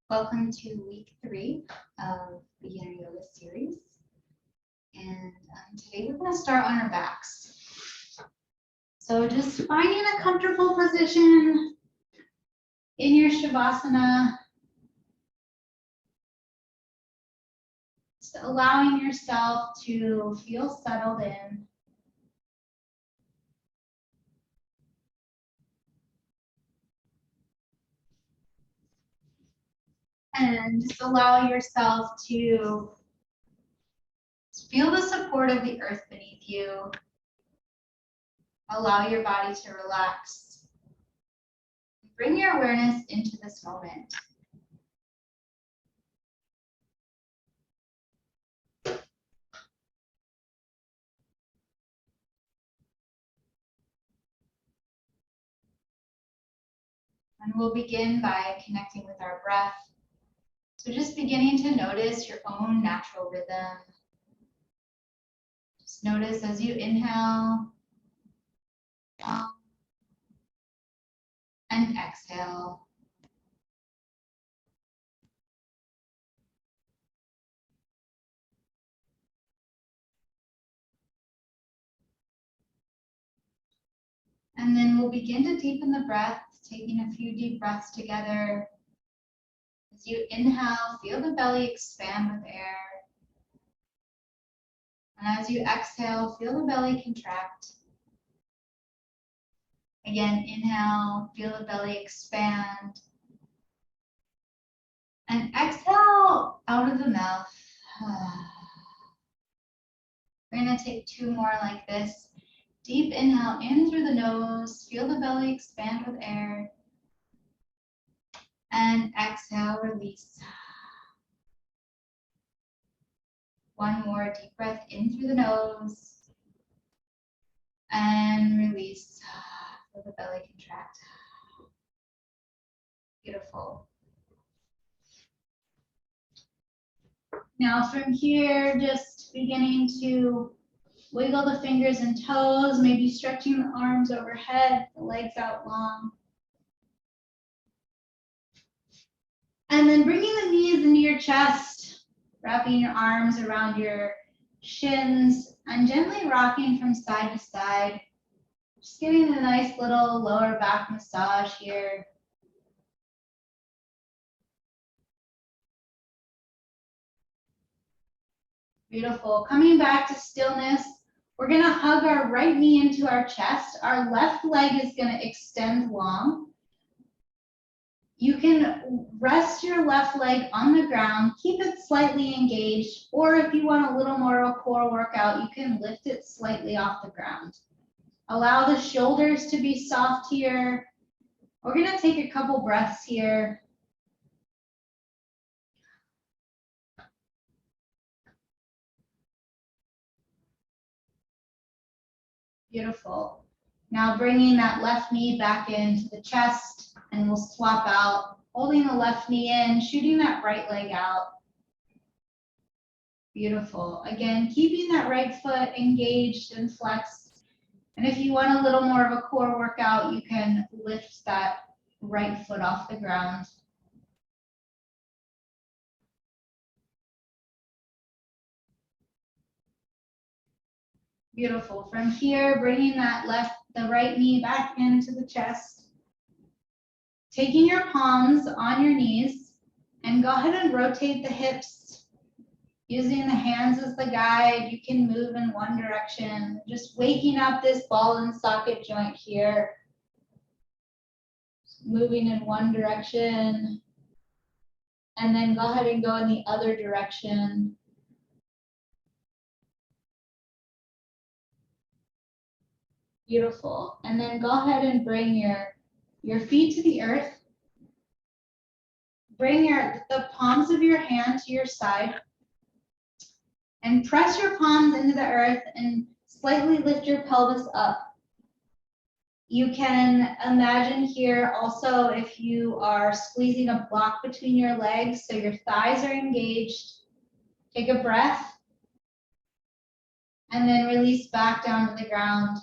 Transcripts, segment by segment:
Welcome to week 3 of Beginner Yoga Series. And today we're going to start on our backs. So just finding a comfortable position in your Shavasana. Just allowing yourself to feel settled in. And just allow yourself to feel the support of the earth beneath you. Allow your body to relax. Bring your awareness into this moment. And we'll begin by connecting with our breath. So just beginning to notice your own natural rhythm. Just notice as you inhale and exhale. And then we'll begin to deepen the breath, taking a few deep breaths together. As you inhale, feel the belly expand with air. And as you exhale, feel the belly contract. Again, inhale, feel the belly expand. And exhale out of the mouth. We're going to take 2 more like this. Deep inhale in through the nose. Feel the belly expand with air. And exhale, release. 1 more deep breath in through the nose. And release. Feel the belly contract. Beautiful. Now from here, just beginning to wiggle the fingers and toes, maybe stretching the arms overhead, the legs out long. And then bringing the knees into your chest, wrapping your arms around your shins and gently rocking from side to side. Just getting a nice little lower back massage here. Beautiful. Coming back to stillness, we're going to hug our right knee into our chest. Our left leg is going to extend long. You can rest your left leg on the ground, keep it slightly engaged, or if you want a little more of a core workout, you can lift it slightly off the ground. Allow the shoulders to be soft here. We're going to take a couple breaths here. Beautiful. Now bringing that left knee back into the chest, and we'll swap out, holding the left knee in, shooting that right leg out. Beautiful. Again, keeping that right foot engaged and flexed. And if you want a little more of a core workout, you can lift that right foot off the ground. Beautiful. From here, bringing the right knee back into the chest. Taking your palms on your knees and go ahead and rotate the hips. Using the hands as the guide, you can move in one direction. Just waking up this ball and socket joint here. Moving in one direction. And then go ahead and go in the other direction. Beautiful. And then go ahead and bring your feet to the earth. Bring the palms of your hand to your side. And press your palms into the earth and slightly lift your pelvis up. You can imagine here also if you are squeezing a block between your legs so your thighs are engaged. Take a breath. And then release back down to the ground.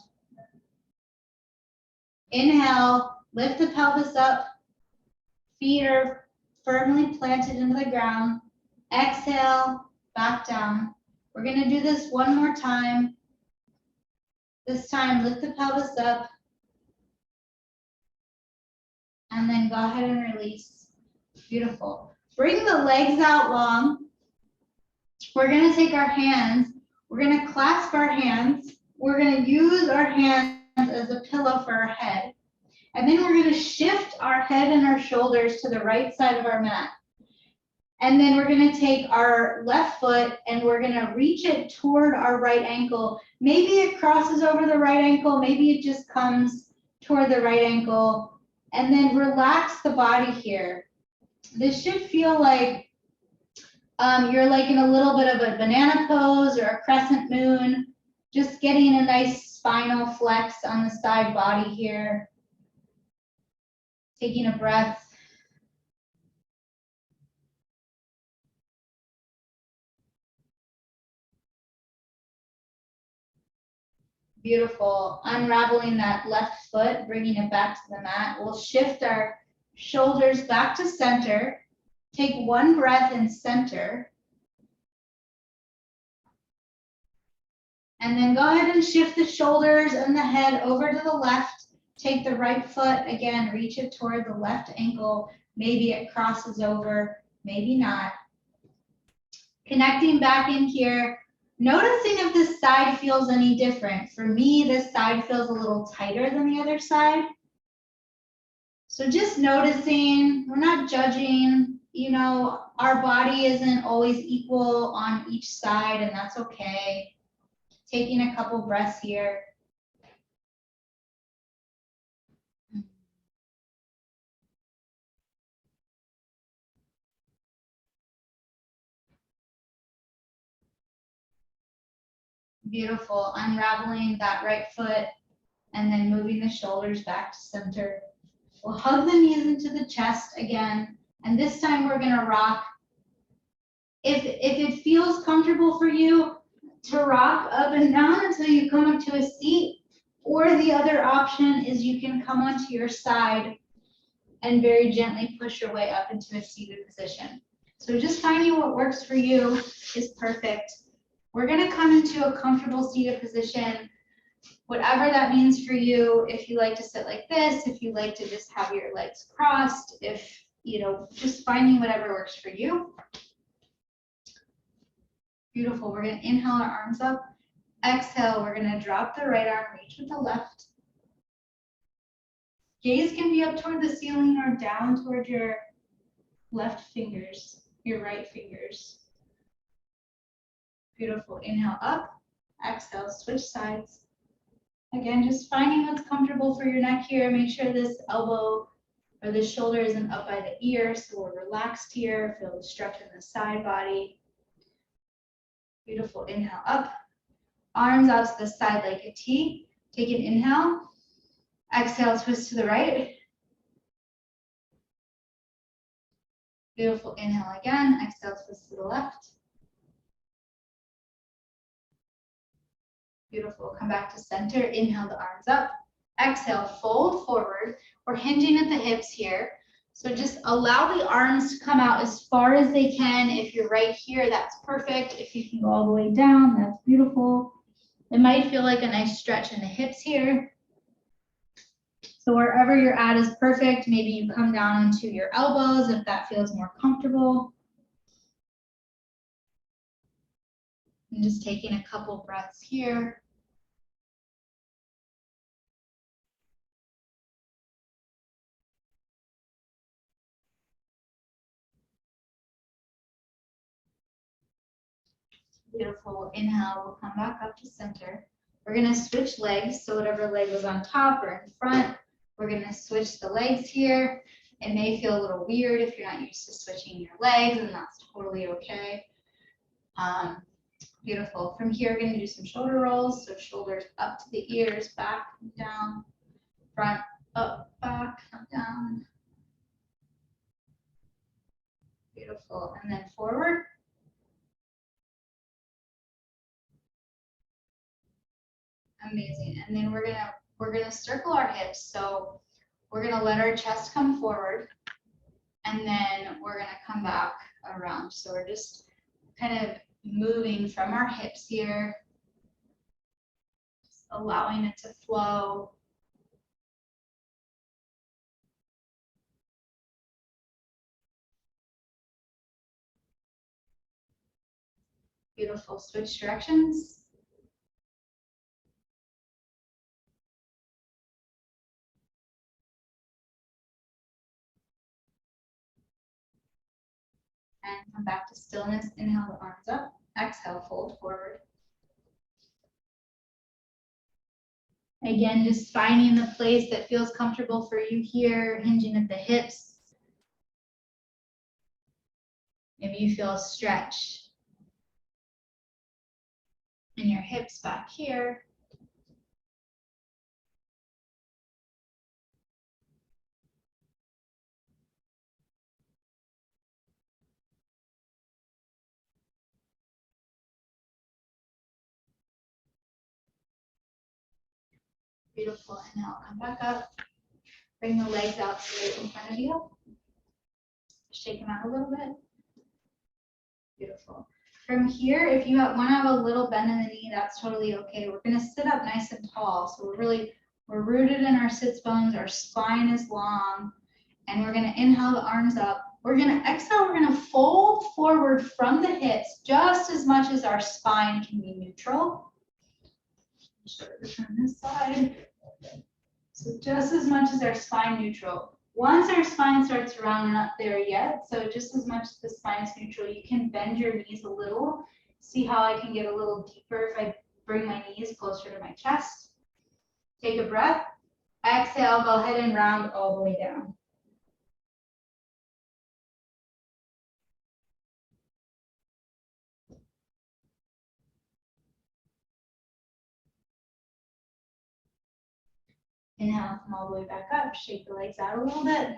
Inhale, lift the pelvis up. Feet are firmly planted into the ground. Exhale, back down. We're gonna do this one more time. This time, lift the pelvis up. And then go ahead and release. Beautiful. Bring the legs out long. We're gonna take our hands. We're gonna clasp our hands. We're gonna use our hands as a pillow for our head. And then we're gonna shift our head and our shoulders to the right side of our mat. And then we're gonna take our left foot and we're gonna reach it toward our right ankle. Maybe it crosses over the right ankle, maybe it just comes toward the right ankle. And then relax the body here. This should feel like you're like in a little bit of a banana pose or a crescent moon, just getting a nice spinal flex on the side body here. Taking a breath. Beautiful. Unraveling that left foot, bringing it back to the mat. We'll shift our shoulders back to center. Take one breath in center. And then go ahead and shift the shoulders and the head over to the left. Take the right foot, again, reach it toward the left ankle. Maybe it crosses over, maybe not. Connecting back in here. Noticing if this side feels any different. For me, this side feels a little tighter than the other side. So just noticing, we're not judging, you know, our body isn't always equal on each side, and that's okay. Taking a couple breaths here. Beautiful. Unraveling that right foot and then moving the shoulders back to center. We'll hug the knees into the chest again, and this time we're gonna rock. If it feels comfortable for you to rock up and down until you come up to a seat, or the other option is you can come onto your side and very gently push your way up into a seated position. So just finding what works for you is perfect. We're gonna come into a comfortable seated position, whatever that means for you. If you like to sit like this, if you like to just have your legs crossed, if, you know, just finding whatever works for you. Beautiful. We're gonna inhale our arms up. Exhale, we're gonna drop the right arm, reach with the left. Gaze can be up toward the ceiling or down toward your left fingers, your right fingers. Beautiful. Inhale up. Exhale, switch sides. Again, just finding what's comfortable for your neck here. Make sure this elbow or this shoulder isn't up by the ear, so we're relaxed here. Feel the stretch in the side body. Beautiful. Inhale up. Arms out to the side like a T. Take an inhale. Exhale, twist to the right. Beautiful. Inhale again. Exhale, twist to the left. Beautiful. Come back to center. Inhale the arms up. Exhale, fold forward. We're hinging at the hips here. So just allow the arms to come out as far as they can. If you're right here, that's perfect. If you can go all the way down, that's beautiful. It might feel like a nice stretch in the hips here. So wherever you're at is perfect. Maybe you come down into your elbows if that feels more comfortable. And just taking a couple breaths here. Beautiful. Inhale, we'll come back up to center. We're gonna switch legs. So whatever leg was on top or in front, we're gonna switch the legs here. It may feel a little weird if you're not used to switching your legs, and that's totally okay. Beautiful. From here, we're gonna do some shoulder rolls. So shoulders up to the ears, back, down, front, up, back, down. Beautiful. And then forward. Amazing. And then we're gonna circle our hips. So we're gonna let our chest come forward. and then we're gonna come back around. So we're just kind of moving from our hips here, just allowing it to flow. Beautiful. Switch directions. And come back to stillness. Inhale the arms up. Exhale, fold forward. Again, just finding the place that feels comfortable for you here, hinging at the hips. Maybe you feel a stretch in your hips back here. Beautiful. Inhale, come back up. Bring the legs out straight in front of you. Shake them out a little bit. Beautiful. From here, if you want to have a little bend in the knee, that's totally okay. We're going to sit up nice and tall. So we're rooted in our sits bones. Our spine is long. And we're going to inhale the arms up. We're going to exhale. We're going to fold forward from the hips just as much as our spine can be neutral. Turn this side. So just as much as our spine neutral. Once our spine starts around, we're not there yet. So just as much as the spine is neutral, you can bend your knees a little. See how I can get a little deeper if I bring my knees closer to my chest. Take a breath. Exhale, go ahead and round all the way down. Inhale, come all the way back up. Shake the legs out a little bit.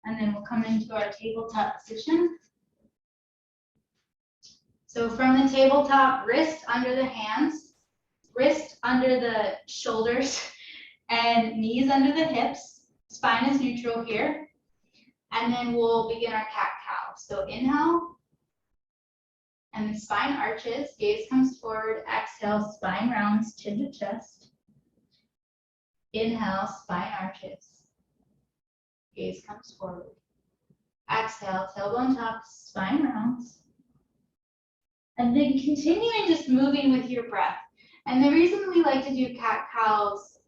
And then we'll come into our tabletop position. So from the tabletop, wrist under the hands, wrist under the shoulders, and knees under the hips. Spine is neutral here. And then we'll begin our cat-cow. So inhale. And the spine arches, gaze comes forward, exhale, spine rounds, chin to chest. Inhale, spine arches. Gaze comes forward. Exhale, tailbone tucks, spine rounds. And then continuing just moving with your breath. And the reason we like to do cat-cows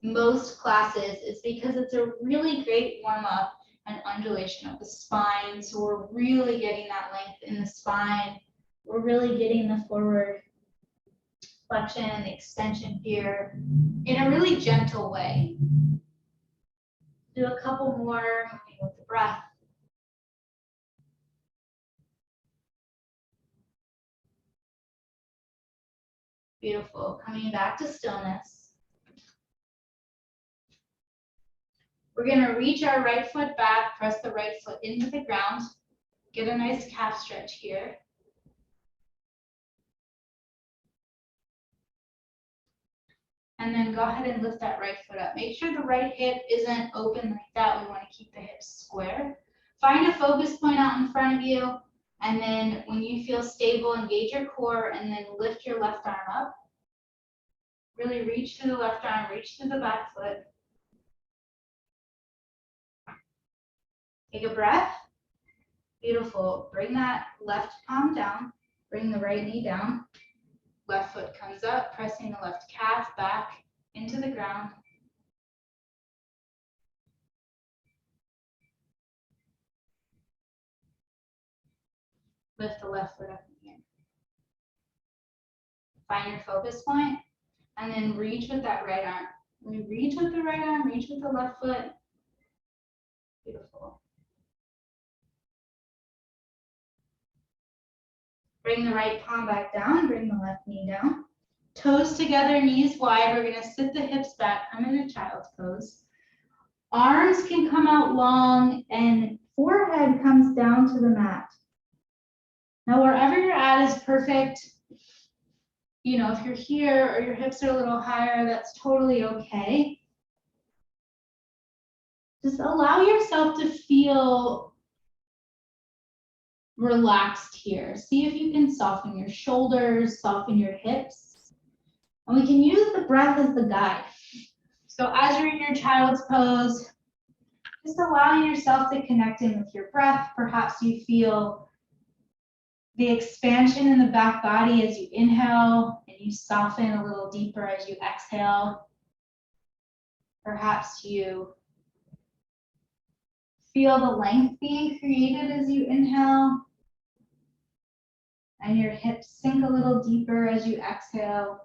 most classes is because it's a really great warm-up and undulation of the spine. So we're really getting that length in the spine. We're really getting the forward flexion and the extension here in a really gentle way. Do a couple more, moving with the breath. Beautiful. Coming back to stillness. We're going to reach our right foot back, press the right foot into the ground. Get a nice calf stretch here. And then go ahead and lift that right foot up. Make sure the right hip isn't open like that. We want to keep the hips square. Find a focus point out in front of you. And then when you feel stable, engage your core and then lift your left arm up. Really reach through the left arm, reach through the back foot. Take a breath. Beautiful. Bring that left palm down. Bring the right knee down. Left foot comes up, pressing the left calf back into the ground. Lift the left foot up again. Find your focus point, and then reach with that right arm. We reach with the right arm, reach with the left foot. Beautiful. Bring the right palm back down, bring the left knee down. Toes together, knees wide. We're gonna sit the hips back, come into child's pose. Arms can come out long and forehead comes down to the mat. Now, wherever you're at is perfect. You know, if you're here or your hips are a little higher, that's totally okay. Just allow yourself to feel relaxed here. See if you can soften your shoulders, soften your hips. And we can use the breath as the guide. So as you're in your child's pose, just allowing yourself to connect in with your breath. Perhaps you feel the expansion in the back body as you inhale and you soften a little deeper as you exhale. Perhaps you feel the length being created as you inhale and your hips sink a little deeper as you exhale.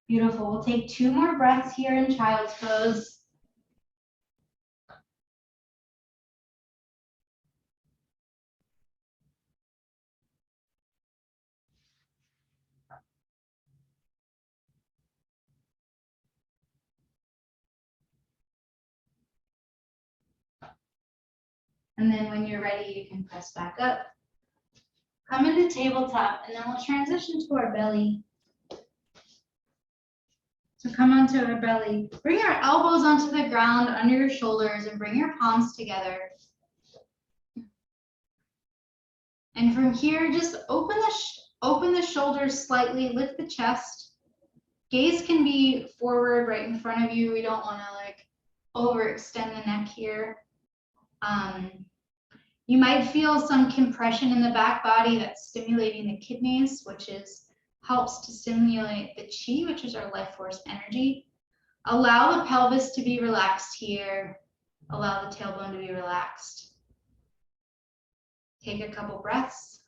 Beautiful. We'll take 2 more breaths here in child's pose. And then when you're ready, you can press back up. Come into tabletop, and then we'll transition to our belly. So come onto our belly. Bring your elbows onto the ground under your shoulders and bring your palms together. And from here, just open the shoulders slightly, lift the chest. Gaze can be forward right in front of you. We don't want to like overextend the neck here. You might feel some compression in the back body that's stimulating the kidneys, which helps to stimulate the chi, which is our life force energy. Allow the pelvis to be relaxed here. Allow the tailbone to be relaxed. Take a couple breaths.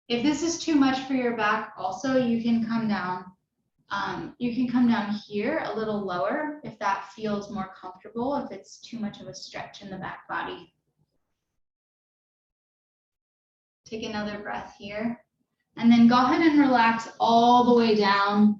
If this is too much for your back, also you can come down. You can come down here a little lower if that feels more comfortable, if it's too much of a stretch in the back body. Take another breath here. And then go ahead and relax all the way down.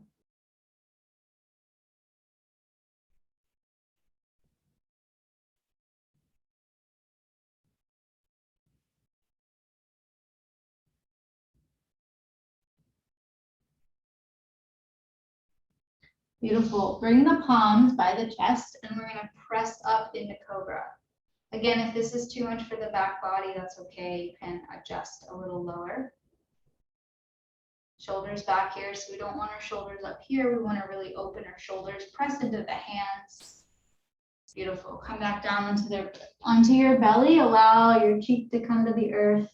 Beautiful. Bring the palms by the chest and we're going to press up into cobra. Again, if this is too much for the back body, that's okay. You can adjust a little lower. Shoulders back here, so we don't want our shoulders up here. We want to really open our shoulders, press into the hands. Beautiful. Come back down onto your belly. Allow your cheek to come to the earth.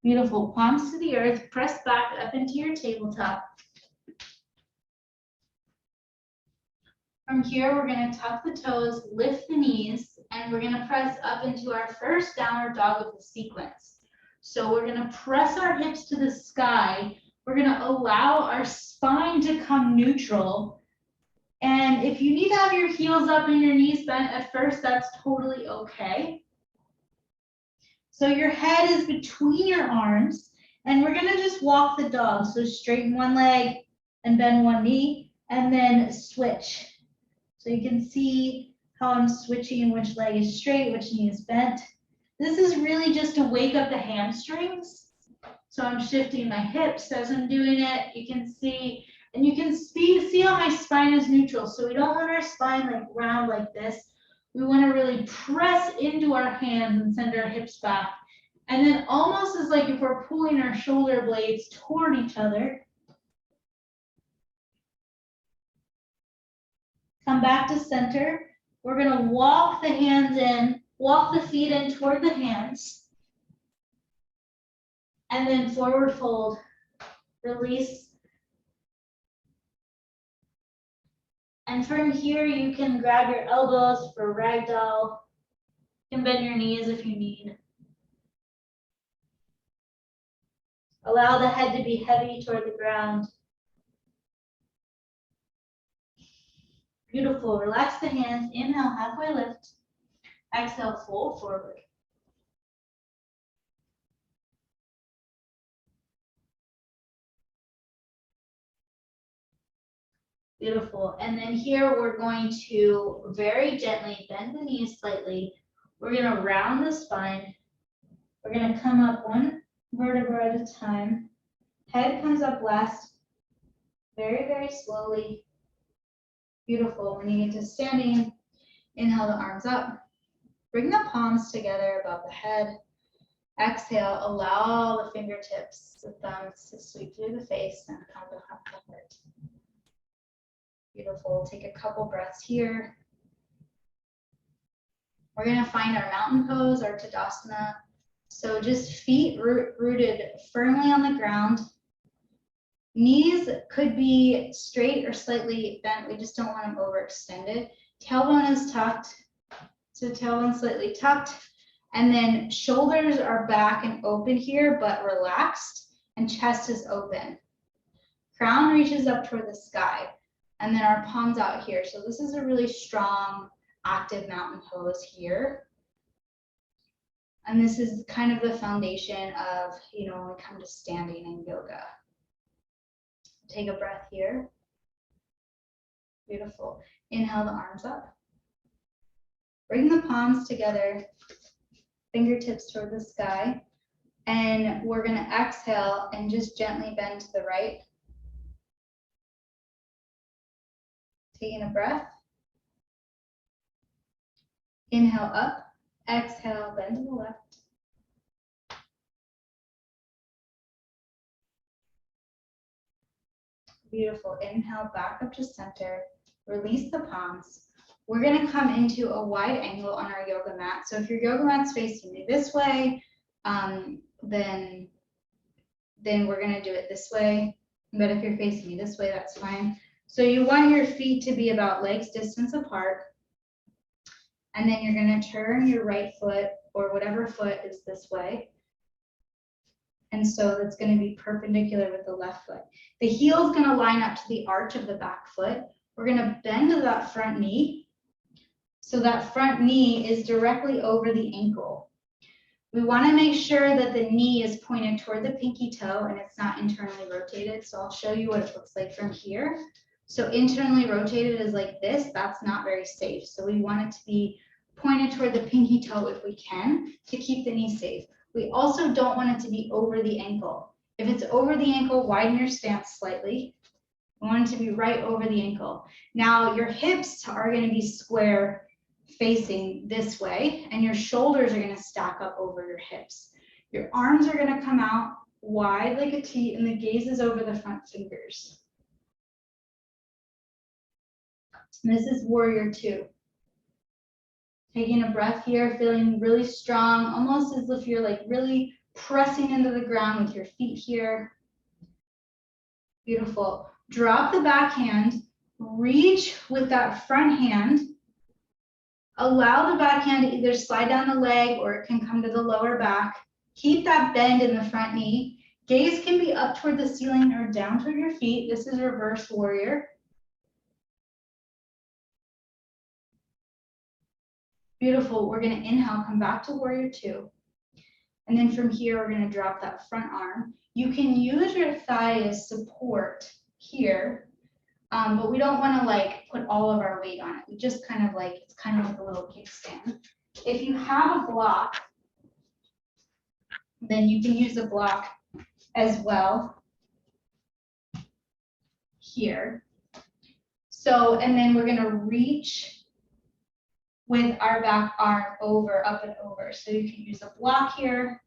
Beautiful. Palms to the earth. Press back up into your tabletop. From here, we're going to tuck the toes, lift the knees, and we're going to press up into our first downward dog with the sequence. So we're going to press our hips to the sky. We're going to allow our spine to come neutral. And if you need to have your heels up and your knees bent at first, that's totally okay. So your head is between your arms, and we're going to just walk the dog. So straighten one leg and bend one knee, and then switch. So you can see how I'm switching which leg is straight, which knee is bent. This is really just to wake up the hamstrings. So I'm shifting my hips as I'm doing it. You can see, and you can see how my spine is neutral. So we don't want our spine like round like this. We want to really press into our hands and send our hips back. And then almost as like if we're pulling our shoulder blades toward each other. Come back to center. We're going to walk the hands in, walk the feet in toward the hands. And then forward fold. Release. And from here, you can grab your elbows for ragdoll. You can bend your knees if you need. Allow the head to be heavy toward the ground. Beautiful. Relax the hands. Inhale, halfway lift. Exhale, fold forward. Beautiful. And then here we're going to very gently bend the knees slightly. We're going to round the spine. We're going to come up one vertebra at a time. Head comes up last, very, very slowly. Beautiful. When you get to standing, inhale the arms up. Bring the palms together above the head. Exhale, allow the fingertips, the thumbs to sweep through the face and come to the heart. Beautiful. Take a couple breaths here. We're going to find our mountain pose, our Tadasana. So just feet rooted firmly on the ground. Knees could be straight or slightly bent. We just don't want them overextended. Tailbone is tucked. So tailbone slightly tucked. And then shoulders are back and open here, but relaxed. And chest is open. Crown reaches up toward the sky. And then our palms out here. So this is a really strong, active mountain pose here. And this is kind of the foundation of, when we come to standing in yoga. Take a breath here. Beautiful. Inhale the arms up. Bring the palms together, fingertips toward the sky. And we're going to exhale and just gently bend to the right. Taking a breath. Inhale up. Exhale, bend to the left. Beautiful. Inhale, back up to center. Release the palms. We're going to come into a wide angle on our yoga mat. So if your yoga mat's facing you this way, then we're going to do it this way. But if you're facing me this way, that's fine. So you want your feet to be about legs distance apart. And then you're going to turn your right foot or whatever foot is this way. And so that's going to be perpendicular with the left foot. The heel is going to line up to the arch of the back foot. We're going to bend to that front knee. So that front knee is directly over the ankle. We want to make sure that the knee is pointed toward the pinky toe and it's not internally rotated. So I'll show you what it looks like from here. So internally rotated is like this. That's not very safe. So we want it to be pointed toward the pinky toe if we can to keep the knee safe. We also don't want it to be over the ankle. If it's over the ankle, widen your stance slightly. We want it to be right over the ankle. Now your hips are going to be square facing this way, and your shoulders are going to stack up over your hips. Your arms are going to come out wide like a T, and the gaze is over the front fingers. And this is warrior two. Taking a breath here, feeling really strong, almost as if you're like really pressing into the ground with your feet here. Beautiful. Drop the back hand, reach with that front hand. Allow the back hand to either slide down the leg or it can come to the lower back. Keep that bend in the front knee. Gaze can be up toward the ceiling or down toward your feet. This is reverse warrior. Beautiful. We're going to inhale, come back to warrior two. And then from here, we're going to drop that front arm. You can use your thigh as support here, but we don't want to like put all of our weight on it. We just kind of like, it's kind of like a little kickstand. If you have a block, then you can use a block as well here. So, and then we're going to reach with our back arm over, up and over. So you can use a block here.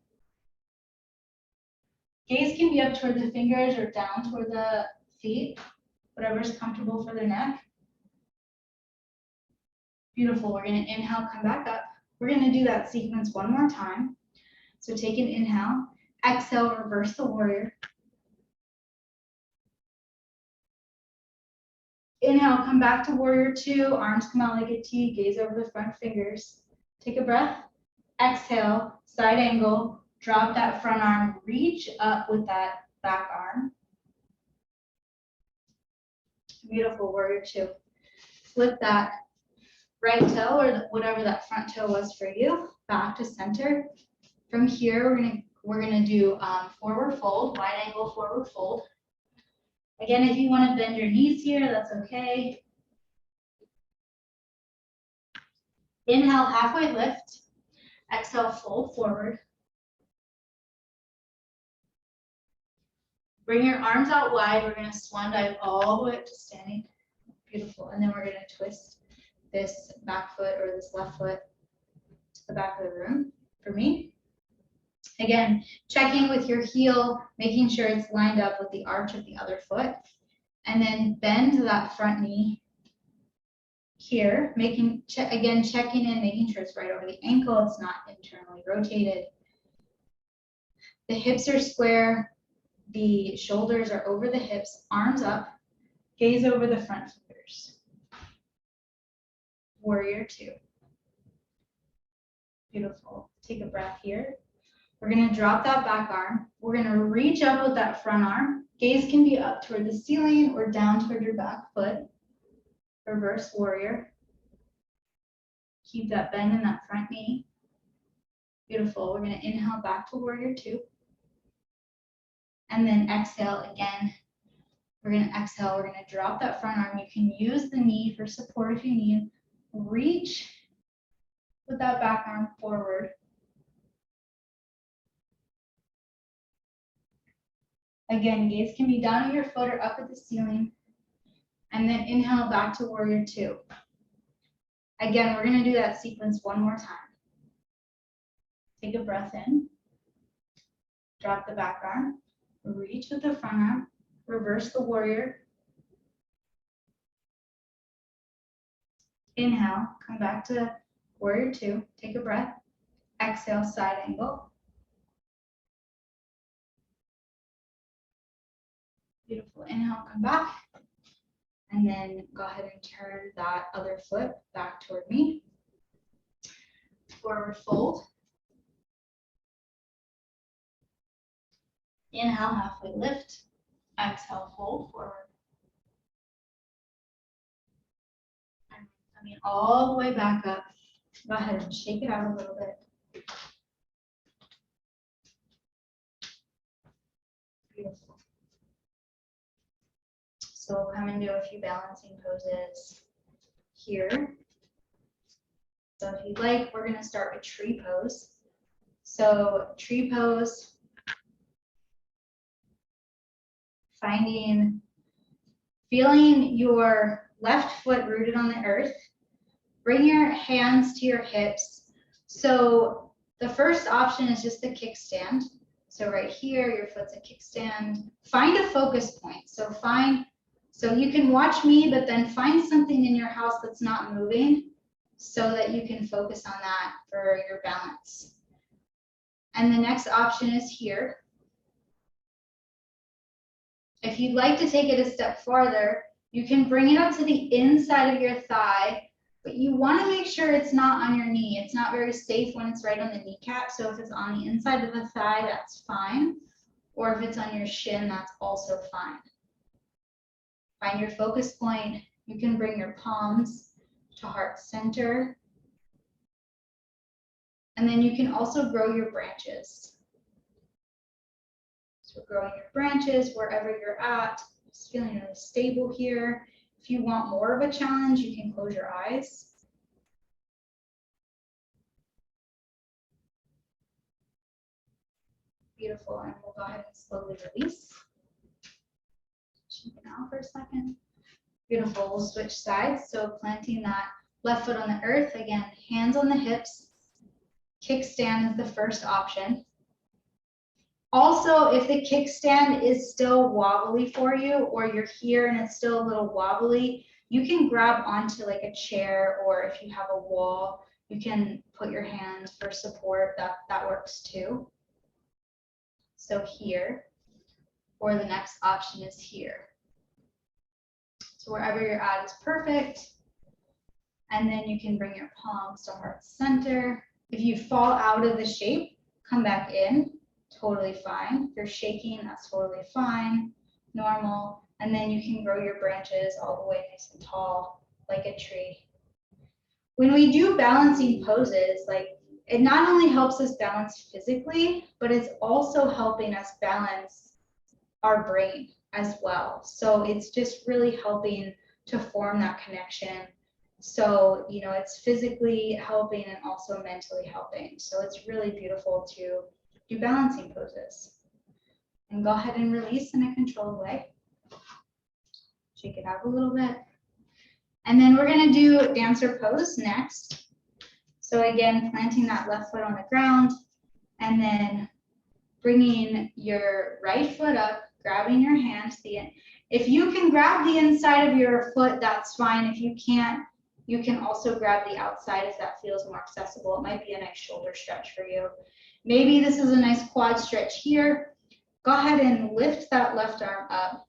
Gaze can be up toward the fingers or down toward the feet, whatever's comfortable for the neck. Beautiful. We're going to inhale, come back up. We're going to do that sequence one more time. So take an inhale, exhale, reverse the warrior. Inhale, come back to warrior two, arms come out like a T, gaze over the front fingers. Take a breath, exhale, side angle, drop that front arm, reach up with that back arm. Beautiful, warrior two. Flip that right toe or whatever that front toe was for you, back to center. From here, we're gonna do forward fold, wide angle forward fold. Again, if you want to bend your knees here, that's okay. Inhale, halfway lift. Exhale, fold forward. Bring your arms out wide. We're going to swan dive all the way up to standing. Beautiful. And then we're going to twist this back foot or this left foot to the back of the room for me. Again, checking with your heel, making sure it's lined up with the arch of the other foot. And then bend that front knee here, checking in, making sure it's right over the ankle. It's not internally rotated. The hips are square. The shoulders are over the hips, arms up, gaze over the front fingers. Warrior two. Beautiful. Take a breath here. We're going to drop that back arm. We're going to reach up with that front arm. Gaze can be up toward the ceiling or down toward your back foot. Reverse warrior. Keep that bend in that front knee. Beautiful. We're going to inhale back to warrior two. And then exhale again. We're going to exhale. We're going to drop that front arm. You can use the knee for support if you need. Reach with that back arm forward. Again, gaze can be down at your foot or up at the ceiling. And then inhale back to warrior two. Again, we're going to do that sequence one more time. Take a breath in. Drop the back arm. Reach with the front arm. Reverse the warrior. Inhale, come back to warrior two. Take a breath. Exhale, side angle. Beautiful. Inhale, come back. And then go ahead and turn that other foot back toward me. Forward fold. Inhale, halfway lift. Exhale, fold forward. And coming all the way back up. Go ahead and shake it out a little bit. Beautiful. So we'll come into a few balancing poses here. So if you'd like, we're going to start with tree pose. So tree pose, feeling your left foot rooted on the earth. Bring your hands to your hips. So the first option is just the kickstand. So right here, your foot's a kickstand. Find a focus point. So you can watch me, but then find something in your house that's not moving so that you can focus on that for your balance. And the next option is here. If you'd like to take it a step farther, you can bring it up to the inside of your thigh, but you want to make sure it's not on your knee. It's not very safe when it's right on the kneecap. So if it's on the inside of the thigh, that's fine. Or if it's on your shin, that's also fine. Find your focus point. You can bring your palms to heart center. And then you can also grow your branches. So growing your branches wherever you're at, just feeling really stable here. If you want more of a challenge, you can close your eyes. Beautiful, and we'll go ahead and slowly release. Shake it out for a second. Beautiful, we'll switch sides. So planting that left foot on the earth, again, hands on the hips. Kickstand is the first option. Also, if the kickstand is still wobbly for you, or you're here and it's still a little wobbly, you can grab onto like a chair, or if you have a wall, you can put your hands for support. That works too. So here, or the next option is here. So wherever you're at is perfect. And then you can bring your palms to heart center. If you fall out of the shape, come back in. Totally fine. If you're shaking, that's totally fine, normal. And then you can grow your branches all the way nice and tall, like a tree. When we do balancing poses, it not only helps us balance physically, but it's also helping us balance our brain. as well. So it's just really helping to form that connection. So, you know, it's physically helping and also mentally helping. So it's really beautiful to do balancing poses. And go ahead and release in a controlled way. Shake it out a little bit. And then we're gonna do dancer pose next. So again, planting that left foot on the ground and then bringing your right foot up, grabbing your hand to the end. If you can grab the inside of your foot, that's fine. If you can't, you can also grab the outside if that feels more accessible. It might be a nice shoulder stretch for you. Maybe this is a nice quad stretch here. Go ahead and lift that left arm up.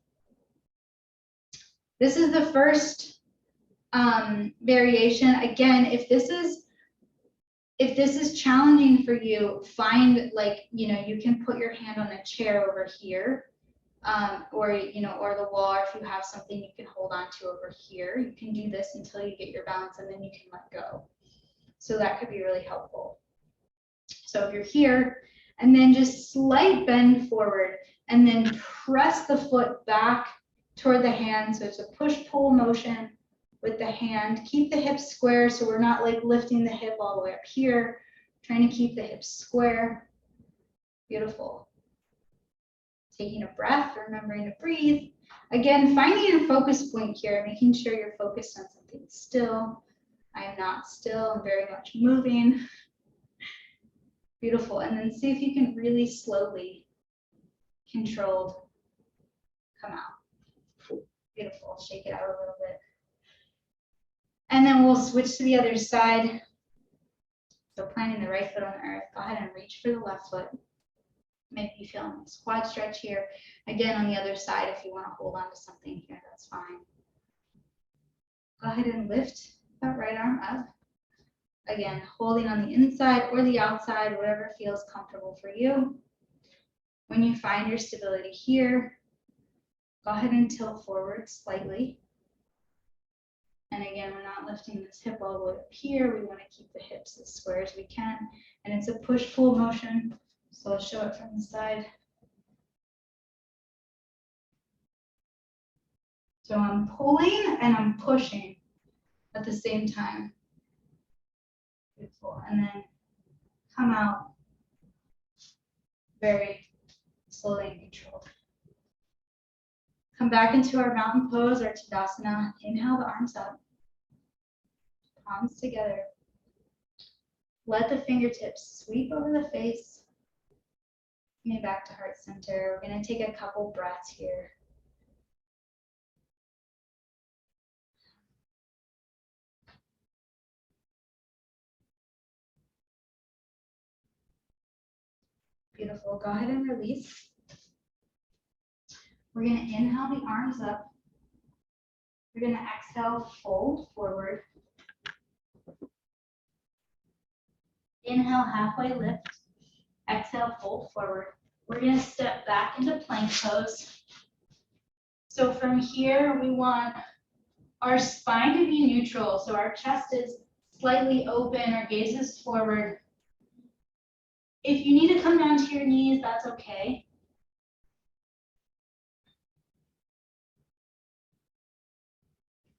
This is the first variation. Again, if this is challenging for you, find, like, you know, you can put your hand on a chair over here, or, you know, or the wall, or if you have something you can hold on to over here. You can do this until you get your balance and then you can let go. So that could be really helpful. So if you're here, and then just slight bend forward and then press the foot back toward the hand. So it's a push-pull motion with the hand. Keep the hips square so we're not like lifting the hip all the way up here. Trying to keep the hips square. Beautiful. Taking a breath, remembering to breathe. Again, finding your focus point here, making sure you're focused on something still. I am not still, I'm very much moving. Beautiful. And then see if you can really slowly, controlled, come out. Beautiful. Shake it out a little bit. And then we'll switch to the other side. So planting the right foot on the earth. Go ahead and reach for the left foot. Maybe you feel a squat stretch here. Again, on the other side, if you want to hold on to something here, that's fine. Go ahead and lift that right arm up. Again, holding on the inside or the outside, whatever feels comfortable for you. When you find your stability here, go ahead and tilt forward slightly. And again, we're not lifting this hip all the way up here. We want to keep the hips as square as we can. And it's a push-pull motion. So I'll show it from the side. So I'm pulling and I'm pushing at the same time. Beautiful. And then come out very slowly and controlled. Come back into our mountain pose or Tadasana. Inhale the arms up. Palms together. Let the fingertips sweep over the face. Coming back to heart center. We're going to take a couple breaths here. Beautiful. Go ahead and release. We're going to inhale the arms up. We're going to exhale, fold forward. Inhale, halfway lift. Exhale, fold forward. We're going to step back into plank pose. So from here, we want our spine to be neutral. So our chest is slightly open, our gaze is forward. If you need to come down to your knees, that's okay.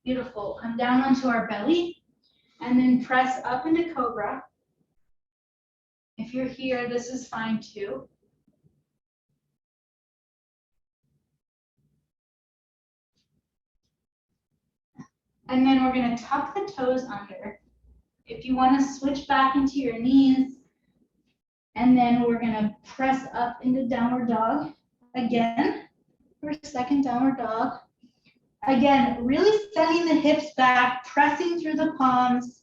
Beautiful. Come down onto our belly and then press up into cobra. If you're here, this is fine too. And then we're going to tuck the toes under. If you want to switch back into your knees, and then we're going to press up into downward dog again for second downward dog. Again, really sending the hips back, pressing through the palms.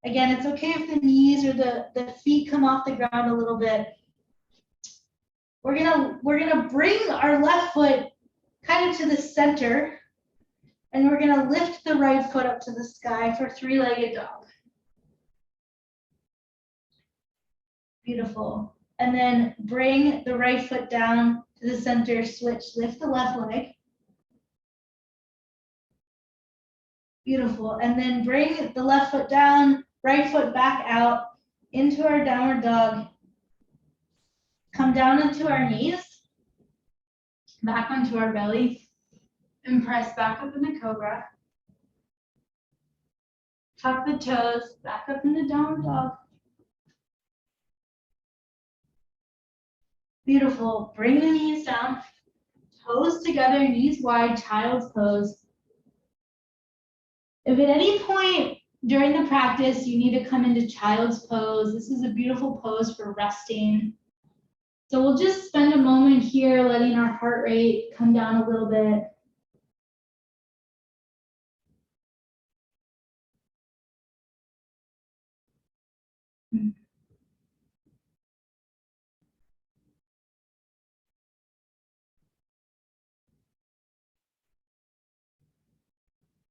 Again, it's okay if the knees or the feet come off the ground a little bit. We're gonna bring our left foot kind of to the center, and we're gonna lift the right foot up to the sky for three-legged dog. Beautiful. And then bring the right foot down to the center, switch, lift the left leg. Beautiful. And then bring the left foot down, right foot back out into our downward dog. Come down into our knees. back onto our belly, and press back up in the cobra. Tuck the toes, back up in the downward dog. Beautiful. Bring the knees down, toes together, knees wide, child's pose. If at any point during the practice you need to come into child's pose, this is a beautiful pose for resting. So we'll just spend a moment here letting our heart rate come down a little bit.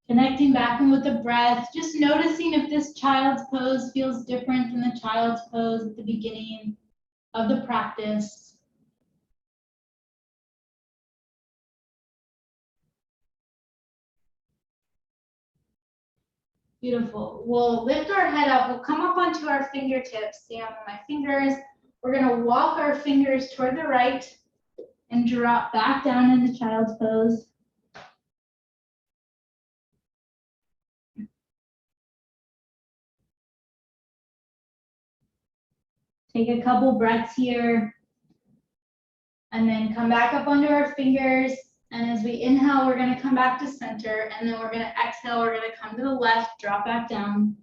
Connecting back in with the breath, just noticing if this child's pose feels different than the child's pose at the beginning of the practice. Beautiful. We'll lift our head up. We'll come up onto our fingertips. Stay on my fingers. We're going to walk our fingers toward the right and drop back down into child's pose. Take a couple breaths here. And then come back up onto our fingers. And as we inhale, we're going to come back to center. And then we're going to exhale. We're going to come to the left, drop back down.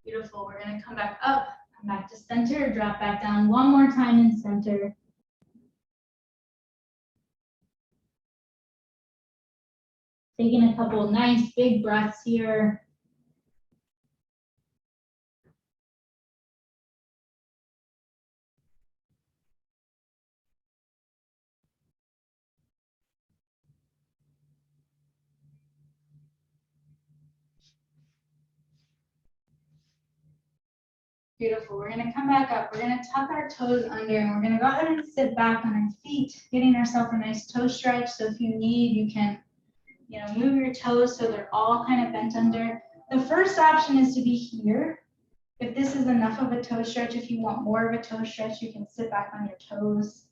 Beautiful. We're going to come back up, come back to center, drop back down one more time in center. Taking a couple nice big breaths here. Beautiful. We're going to come back up. We're going to tuck our toes under, and we're going to go ahead and sit back on our feet, getting ourselves a nice toe stretch. So if you need, you can, move your toes so they're all kind of bent under. The first option is to be here. If this is enough of a toe stretch, if you want more of a toe stretch, you can sit back on your toes.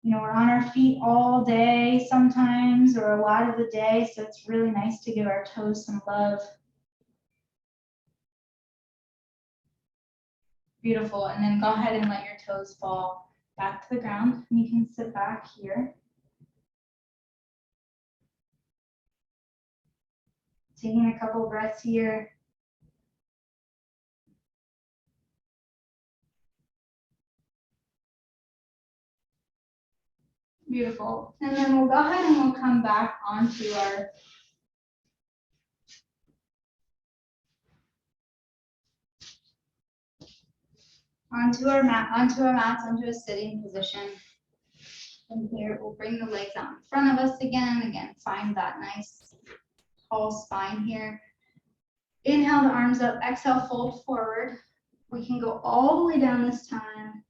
We're on our feet all day sometimes, or a lot of the day, so it's really nice to give our toes some love. Beautiful, and then go ahead and let your toes fall back to the ground. You can sit back here. Taking a couple breaths here. Beautiful, and then we'll go ahead and we'll come back onto our mats, onto a sitting position. And here we'll bring the legs out in front of us again. Again, find that nice tall spine here. Inhale the arms up, exhale, fold forward. We can go all the way down this time.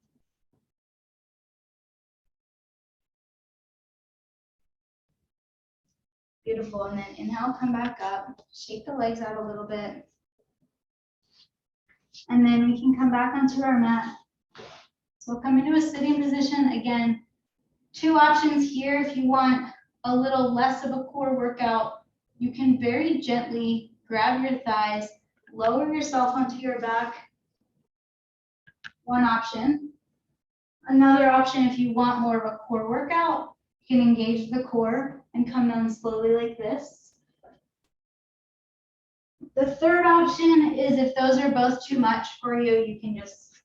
Beautiful, and then inhale, come back up, shake the legs out a little bit. And then we can come back onto our mat. So we'll come into a sitting position. Again, two options here. If you want a little less of a core workout, you can very gently grab your thighs, lower yourself onto your back. One option. Another option, if you want more of a core workout, you can engage the core and come down slowly like this. The third option is if those are both too much for you, you can just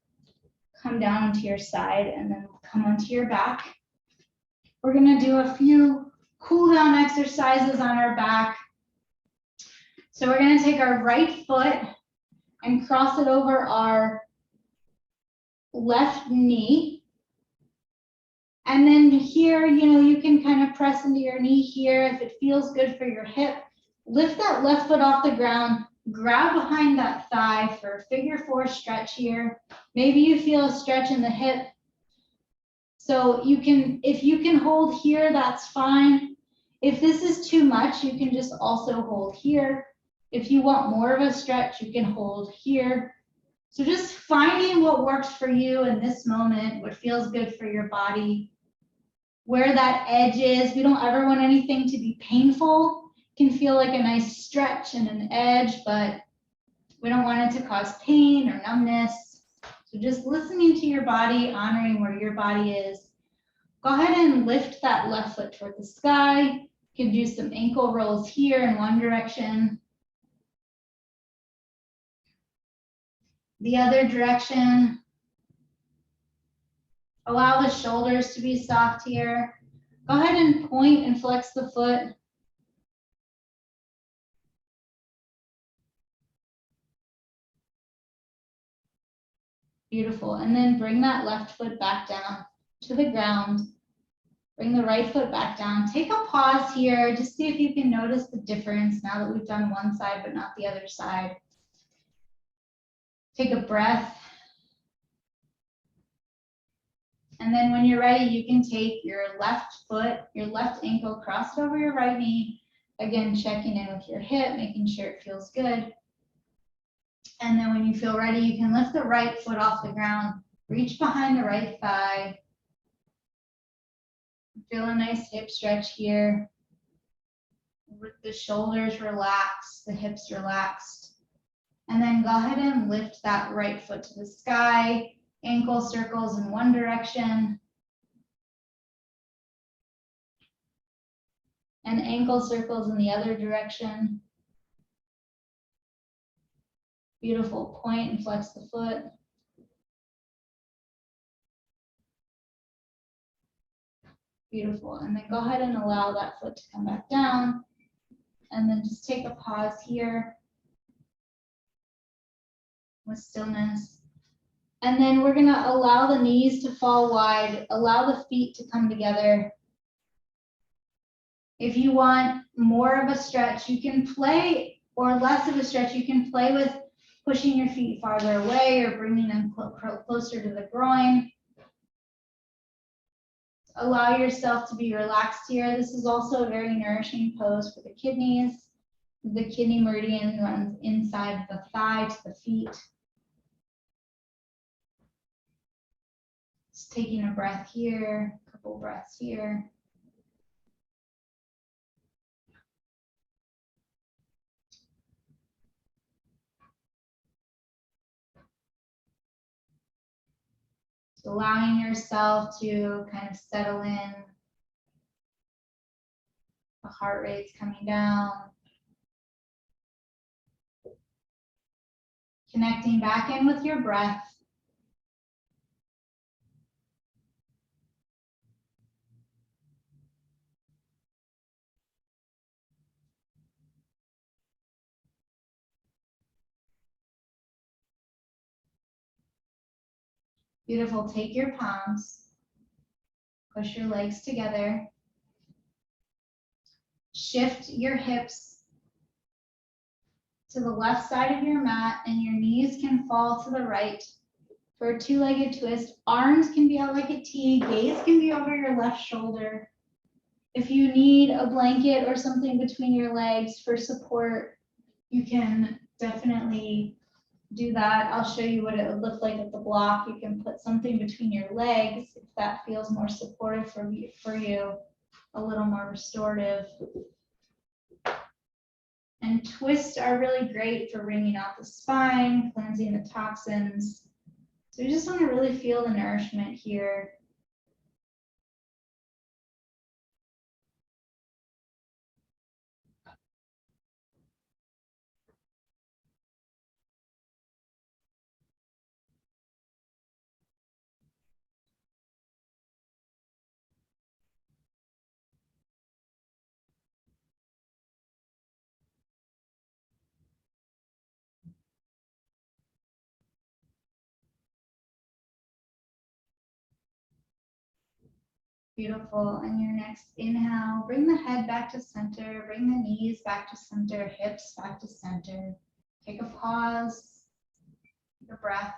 come down onto your side and then come onto your back. We're going to do a few cool down exercises on our back. So we're going to take our right foot and cross it over our left knee. And then here, you can kind of press into your knee here if it feels good for your hip. Lift that left foot off the ground, grab behind that thigh for a figure four stretch here. Maybe you feel a stretch in the hip. So you can, if you can hold here, that's fine. If this is too much, you can just also hold here. If you want more of a stretch, you can hold here. So just finding what works for you in this moment, what feels good for your body, where that edge is. We don't ever want anything to be painful. It can feel like a nice stretch and an edge, but we don't want it to cause pain or numbness. So just listening to your body, honoring where your body is. Go ahead and lift that left foot toward the sky. You can do some ankle rolls here in one direction. The other direction. Allow the shoulders to be soft here. Go ahead and point and flex the foot. Beautiful. And then bring that left foot back down to the ground. Bring the right foot back down. Take a pause here. Just see if you can notice the difference now that we've done one side but not the other side. Take a breath. And then when you're ready, you can take your left foot, your left ankle crossed over your right knee. Again, checking in with your hip, making sure it feels good. And then when you feel ready, you can lift the right foot off the ground. Reach behind the right thigh. Feel a nice hip stretch here. With the shoulders relaxed, the hips relaxed. And then go ahead and lift that right foot to the sky. Ankle circles in one direction. And ankle circles in the other direction. Beautiful. Point and flex the foot. Beautiful. And then go ahead and allow that foot to come back down. And then just take a pause here with stillness. And then we're going to allow the knees to fall wide, allow the feet to come together. If you want more of a stretch, you can play, or less of a stretch, you can play with pushing your feet farther away or bringing them closer to the groin. Allow yourself to be relaxed here. This is also a very nourishing pose for the kidneys. The kidney meridian runs inside the thigh to the feet. Just taking a breath here, a couple breaths here. Allowing yourself to kind of settle in. The heart rate's coming down. Connecting back in with your breath. Beautiful. Take your palms. Push your legs together. Shift your hips to the left side of your mat, and your knees can fall to the right for a two-legged twist. Arms can be out like a T. Gaze can be over your left shoulder. If you need a blanket or something between your legs for support, you can definitely do that. I'll show you what it would look like at the block. You can put something between your legs if that feels more supportive for you, a little more restorative. And twists are really great for wringing out the spine, cleansing the toxins. So you just want to really feel the nourishment here. Beautiful. And your next inhale, bring the head back to center, bring the knees back to center, hips back to center. Take a pause, take a breath.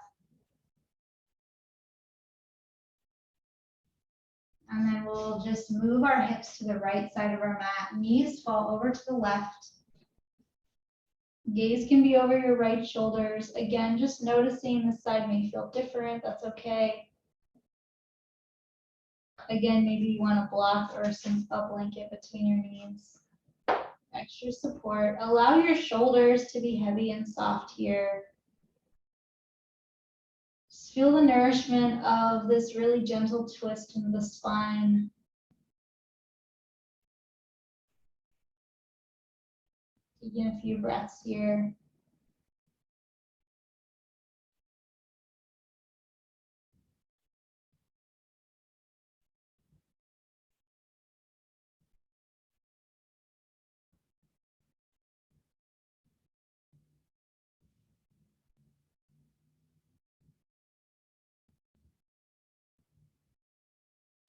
we'll just move our hips to the right side of our mat. Knees fall over to the left. Gaze can be over your right shoulders. Again, just noticing the side may feel different. That's okay. Again, maybe you want a block or a blanket between your knees. Extra support. Allow your shoulders to be heavy and soft here. Just feel the nourishment of this really gentle twist in the spine. Taking a few breaths here.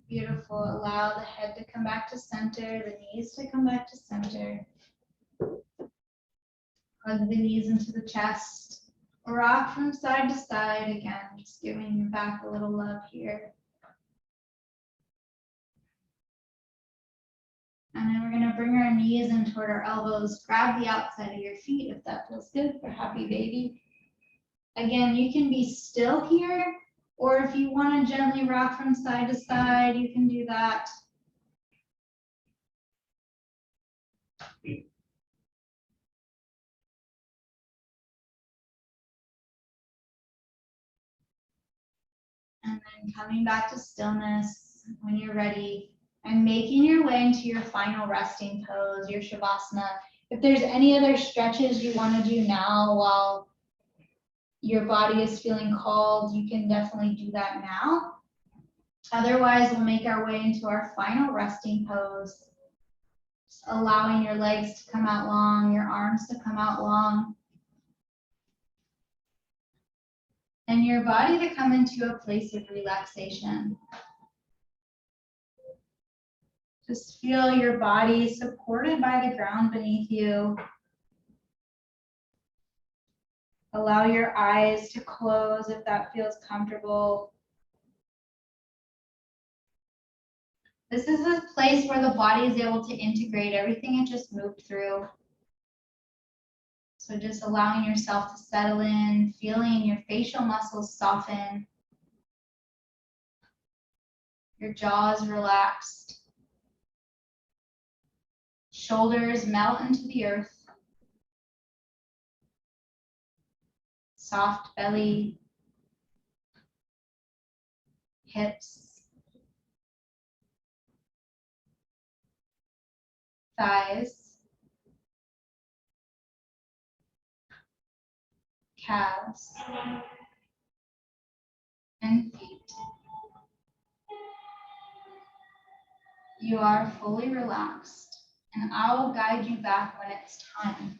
Beautiful. Allow the head to come back to center, the knees to come back to center. Hug the knees into the chest. Rock from side to side again, just giving your back a little love here. And then we're going to bring our knees in toward our elbows. Grab the outside of your feet if that feels good for happy baby. Again, you can be still here, or if you want to gently rock from side to side, you can do that. And then coming back to stillness when you're ready and making your way into your final resting pose, your Shavasana. If there's any other stretches you want to do now while your body is feeling called, you can definitely do that now. Otherwise, we'll make our way into our final resting pose, just allowing your legs to come out long, your arms to come out long, and your body to come into a place of relaxation. Just feel your body supported by the ground beneath you. Allow your eyes to close if that feels comfortable. This is a place where the body is able to integrate everything it just moved through. So just allowing yourself to settle in, feeling your facial muscles soften, your jaws relaxed, shoulders melt into the earth, soft belly, hips, thighs, calves, and feet. You are fully relaxed, and I will guide you back when it's time.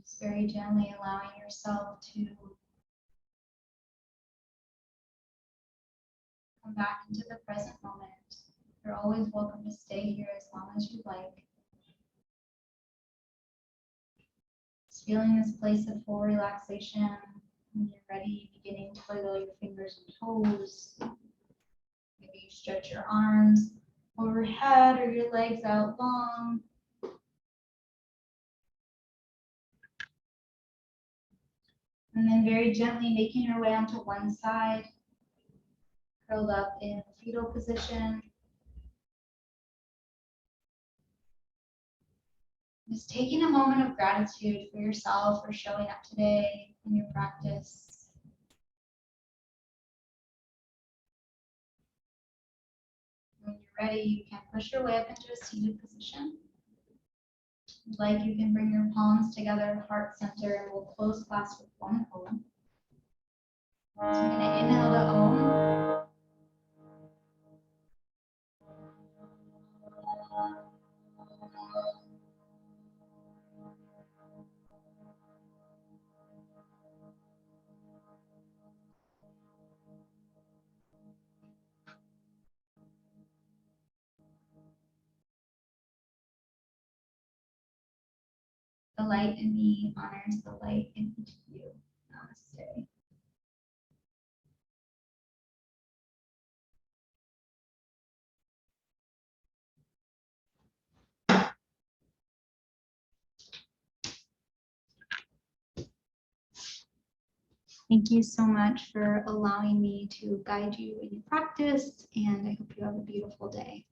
Just very gently allowing yourself to come back into the present moment. You're always welcome to stay here as long as you like. Just feeling this place of full relaxation. When you're ready, beginning to wiggle your fingers and toes. Maybe you stretch your arms overhead or your legs out long. And then very gently making your way onto one side, curled up in fetal position. Just taking a moment of gratitude for yourself for showing up today in your practice. When you're ready, you can push your way up into a seated position. If you'd like, you can bring your palms together, heart center, and we'll close class with one Om. So we're going to inhale to Om. The light in me honors the light in each of you. Namaste. Thank you so much for allowing me to guide you in your practice, and I hope you have a beautiful day.